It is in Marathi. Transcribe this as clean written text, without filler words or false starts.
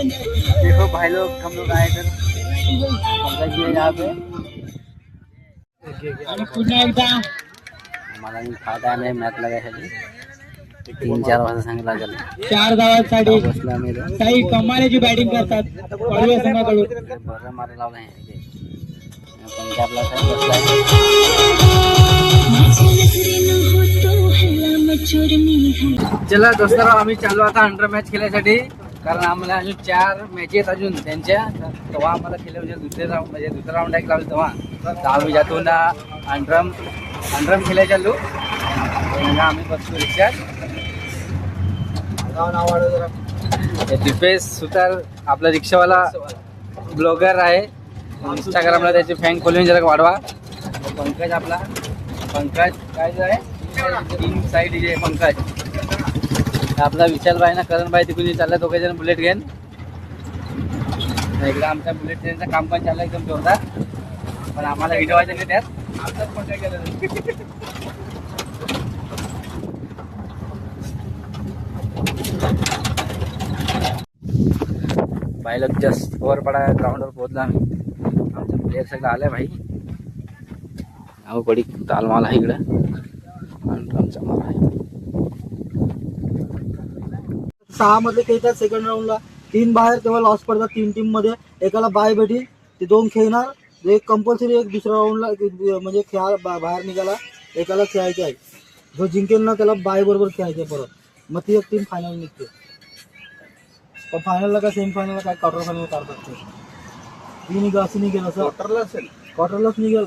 देखो भाई लोग, हम लोग आए इधर पंकज जी है यहाँ पे। हमारा फायदा नाही मॅच लगायसाठी 3-4 वाजता सांगितलं लागेल. 4 धावांसाठी बसलो आम्ही इथं. काही कमालीची बॅटिंग करतात पडवे संघाकडून. बरं मारा लावला आहे पंजाबला साहेब बसलाय. चला दोस्तांनो, आम्ही चालू आता अंडर मॅच खेळण्यासाठी. कारण आम्हाला अजून 4 मॅच आहेत अजून त्यांच्या. तेव्हा आम्हाला खेळ म्हणजे दुसरा राऊंड आहे लावलं तेव्हा. तर आम्ही जातो ना अंडरम खेळायला चालू. आम्ही बसतो रिक्षात. दिपेश सुतार आपला रिक्षावाला ब्लॉगर आहे. इंस्टाग्रामला त्याचे फॅन फॉलोइंग जरा वाढवा. पंकज पंकज काय आहे 3 साईड जे पंकज. आपला विशाल भाई ना करण भाई तिकडून चालला. दोघे जण बुलेट घेऊन. एकदा आमचा बुलेट ट्रेनचं काम पण चाललं एकदम जोरदार. पण आम्हाला व्हिडिओ व्हायचं नाही त्यात. आमचाच पण काय केलं भाई लोग जस्ट ओवर पड़ा है. ग्राउंडवर पोहोचला आम्ही. आमचे प्लेयर सगळं आले भाई. अहो बडी तालमाल आहे इकडं. आमचा माल आहे 6 मध्ये खेळतात सेकंड राऊंडला. 3 बाहेर तेव्हा लॉस पडतात 3 टीम मध्ये. एकाला बाय भेटी ते 2 खेळणार. एक कंपल्सरी एक दुसऱ्या राऊंडला म्हणजे बाहेर निघाला एकाला खेळायचे आहे. जो जिंकेल ना त्याला बाय बरोबर खेळायचे परत. मग ती एक टीम फायनल निघते. पण फायनलला काय सेमीफायनलला काय क्वार्टर फायनल काढतात ते. ती निघा असं निघेल असं क्वार्टरलाच निघेल.